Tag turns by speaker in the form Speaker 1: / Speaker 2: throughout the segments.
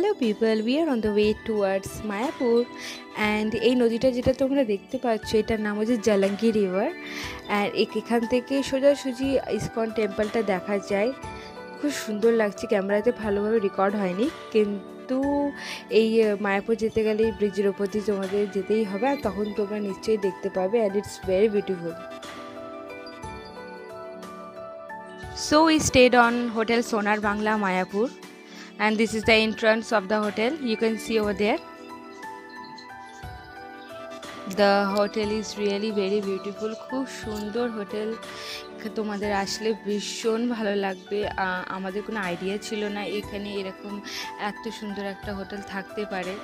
Speaker 1: Hello people, we are on the way towards Mayapur and এই নদীটা যেটা তোমরা দেখতে পাচ্ছ এটার নাম হচ্ছে জালাঙ্গি রিভার অ্যান্ড এখান থেকে সোজাসুজি ইসকন টেম্পলটা দেখা যায়। খুব সুন্দর লাগছে, ক্যামেরাতে ভালোভাবে রেকর্ড হয়নি, কিন্তু এই মায়াপুর যেতে গেলে এই ব্রিজের ওপর দিয়ে তোমাদের যেতেই হবে আর তখন তোমরা নিশ্চয়ই দেখতে পাবে and it's very beautiful. So we stayed on Hotel Sonar Bangla Mayapur and this is the entrance of the hotel. You can see over there. The hotel is really very beautiful. খুব সুন্দর hotel, তোমাদের আসলে ভীষণ ভালো লাগবে। আমাদের কোনো idea ছিল না এখানে এরকম এত সুন্দর একটা হোটেল থাকতে পারে।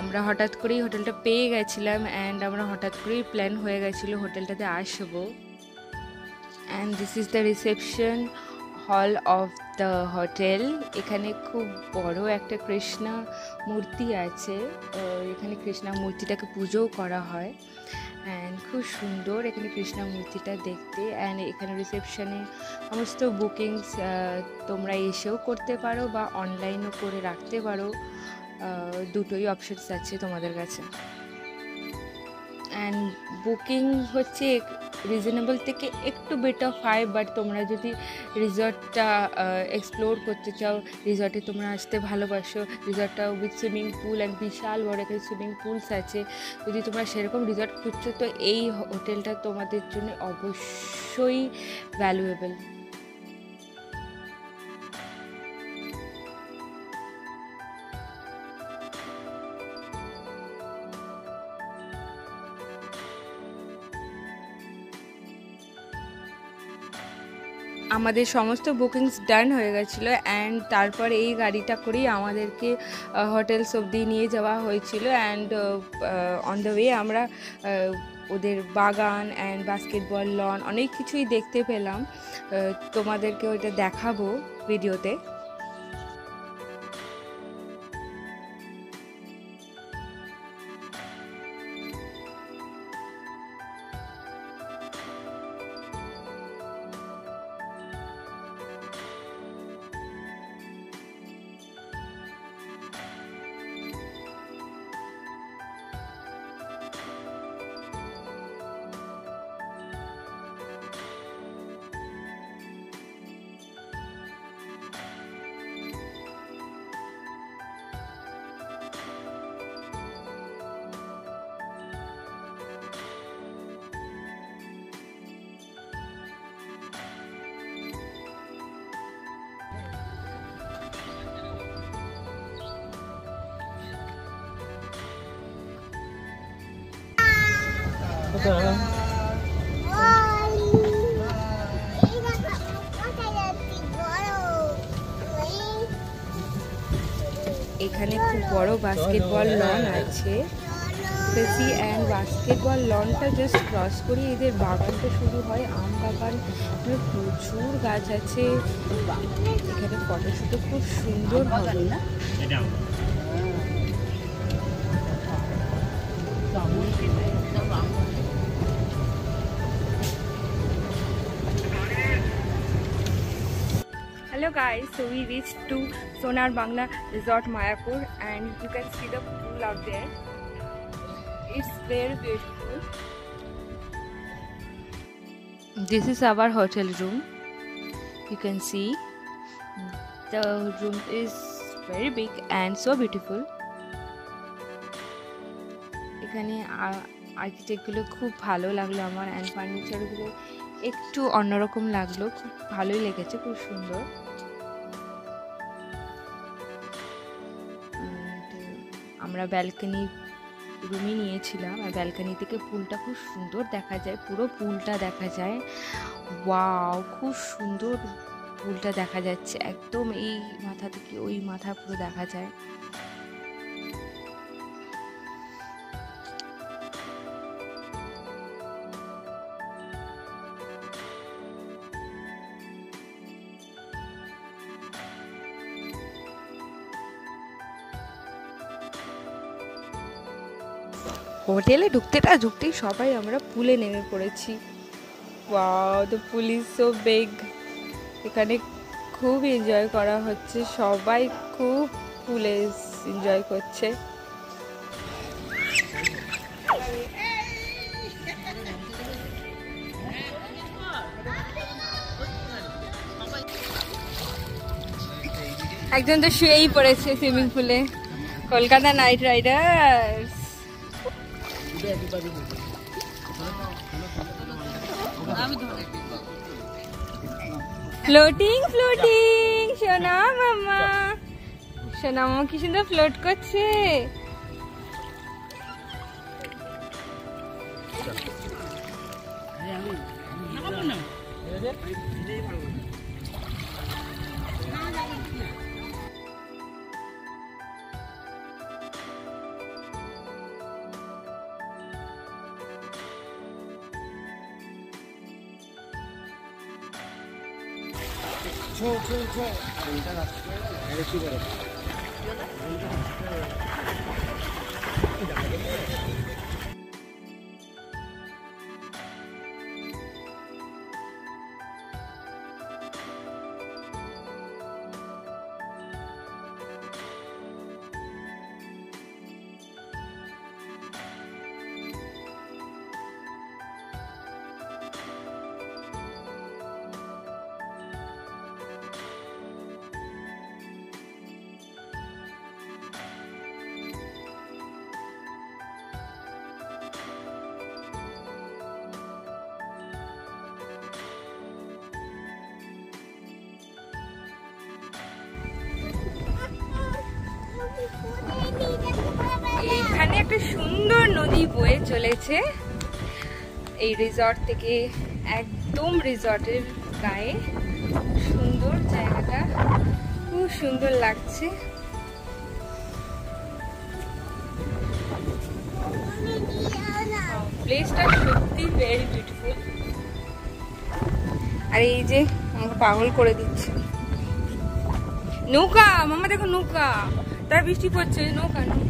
Speaker 1: আমরা হঠাৎ করেই হোটেলটা পেয়ে গেছিলাম অ্যান্ড আমরা হঠাৎ করেই প্ল্যান হয়ে গেছিলো হোটেলটাতে আসবো। And this is the reception hall of the hotel. এখানে খুব বড় একটা কৃষ্ণা মূর্তি আছে, এখানে কৃষ্ণা মূর্তিটাকে পুজোও করা হয় অ্যান্ড খুব সুন্দর এখানে কৃষ্ণা মূর্তিটা দেখতে। অ্যান্ড এখানে রিসেপশনে সমস্ত বুকিংস তোমরা এসেও করতে পারো বা অনলাইনও করে রাখতে পারো, দুটোই অপশনস আছে তোমাদের কাছে। অ্যান্ড বুকিং হচ্ছে রিজনেবল থেকে একটু বেট অফ হাই, বাট তোমরা যদি রিসর্টটা এক্সপ্লোর করতে চাও, রিসর্টে তোমরা আসতে ভালোবাসো, রিসর্টটা উইথ সুইমিং পুল অ্যান্ড বিশাল বড় এখানে সুইমিং পুলস আছে, যদি তোমরা সেরকম রিসর্ট খুঁজছো তো এই হোটেলটা তোমাদের জন্য অবশ্যই ভ্যালুয়েবল। আমাদের সমস্ত বুকিংস ডান হয়ে গেছিলো অ্যান্ড তারপর এই গাড়িটা করেই আমাদেরকে হোটেলস অবধি নিয়ে যাওয়া হয়েছিল। অ্যান্ড অন দ্য ওয়ে আমরা ওদের বাগান অ্যান্ড বাস্কেটবল লন অনেক কিছুই দেখতে পেলাম, তোমাদেরকে ওইটা দেখাবো ভিডিওতে। এখানে খুব বড় বাস্কেটবল লন আছে অ্যান্ড বাস্কেটবল লনটা জাস্ট ক্রস করে এদের বাগানটা শুরু হয়, আম বাগান, প্রচুর গাছ আছে। এখানে ফটোশুটও খুব সুন্দর হবে। Hello guys, so we reached to Sonar Bangla Resort Mayapur and you can see the pool out there. It's very beautiful. This is our hotel room. You can see the room is very big and so beautiful. এখানে আর্কিটেক্টগুলো খুব ভালো লাগলো আমার and ফার্নিচারগুলো একটু অন্যরকম লাগলো, খুব ভালোই লেগেছে, খুব সুন্দর। আমরা ব্যালকনি রুমই নিয়েছিলাম আর ব্যালকনি থেকে পুলটা খুব সুন্দর দেখা যায়, পুরো পুলটা দেখা যায়। ওয়াও, খুব সুন্দর পুলটা দেখা যাচ্ছে, একদম এই মাথা থেকে ওই মাথা পুরো দেখা যায়। হোটেলে ঢুকতেই সবাই আমরা পুলে নেমে পড়েছি। Wow, the pool is so big. এখানে খুব এনজয় করা হচ্ছে, সবাই খুব পুলে এনজয় করছে। একজন তো শুয়েই পড়েছে সুইমিং পুলে, Kolkata night Riders. Floating floating, সোনা মামা, সোনা মামা কি সুন্দর ফ্লোট করছে। এইখানে একটা সুন্দর নদী বয়ে চলেছে এই রিসর্ট থেকে, একদম রিসর্টের গায়ে। সুন্দর জায়গাটা, খুব সুন্দর লাগছে। প্লেসটা সত্যি ভেরি বিউটিফুল। আর এই যে আমাকে পাগল করে দিচ্ছে নৌকা, মামা দেখো নৌকা, তার বৃষ্টি পড়ছে, নৌকা নৌকা।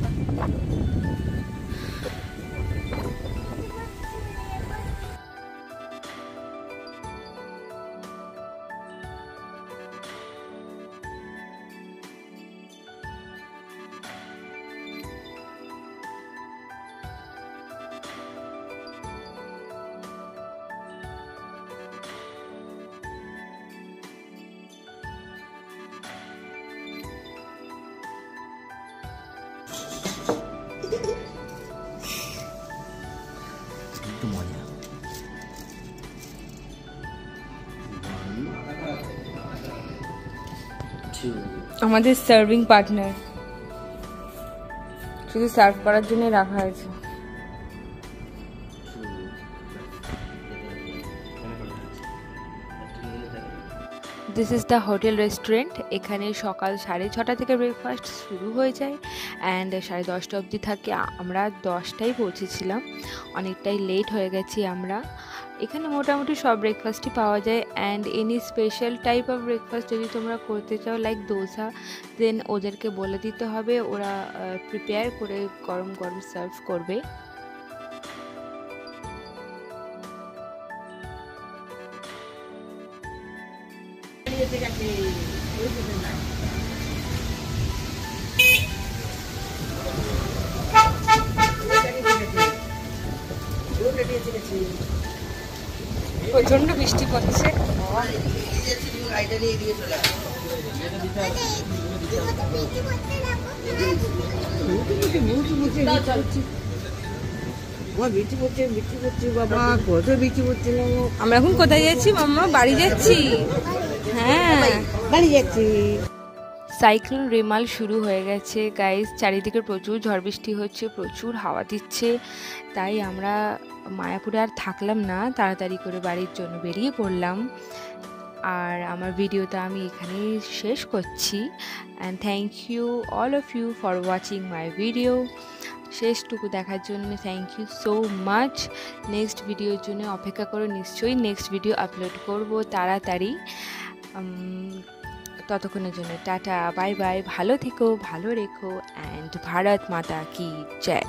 Speaker 1: আমাদের সার্ভিং পার্টনার শুধু সার্ভ করার জন্য রাখা হয়েছে। This is the hotel restaurant. এখানে সকাল 6:30 থেকে ব্রেকফাস্ট শুরু হয়ে যায় অ্যান্ড 10:30 অবধি থাকে। আমরা 10টায় পৌঁছেছিলাম, অনেকটাই লেট হয়ে গেছি আমরা। এখানে মোটামুটি সব ব্রেকফাস্টই পাওয়া যায় and any special type of breakfast যদি তোমরা করতে চাও লাইক দোসা, দেন ওদেরকে বলে দিতে হবে, ওরা প্রিপেয়ার করে গরম গরম সার্ভ করবে। প্রচন্ড বৃষ্টি পড়ছে। আমরা এখন কোথায় যাচ্ছি মাম্মা? বাড়ি যাচ্ছি। হ্যাঁ বাড়ি যাচ্ছি। সাইক্লোন রেমাল শুরু হয়ে গেছে গাইস, চারিদিকে প্রচুর ঝড় বৃষ্টি হচ্ছে, প্রচুর হাওয়া দিচ্ছে। তাই আমরা মায়াপুরে আর থাকলাম না, তাড়াতাড়ি করে বাড়ির জন্য বেরিয়ে পড়লাম। আর আমার ভিডিওটা আমি এখানেই শেষ করছি and thank you all of you for watching my video. শেষটুকু দেখার জন্য thank you so much. Next ভিডিওর জন্য অপেক্ষা করো, নিশ্চয়ই নেক্সট ভিডিও আপলোড করব তাড়াতাড়ি। ততক্ষণের জন্য টাটা, বাই বাই, ভালো থেকো, ভালো রেখো অ্যান্ড ভারত মাতা কি জয়।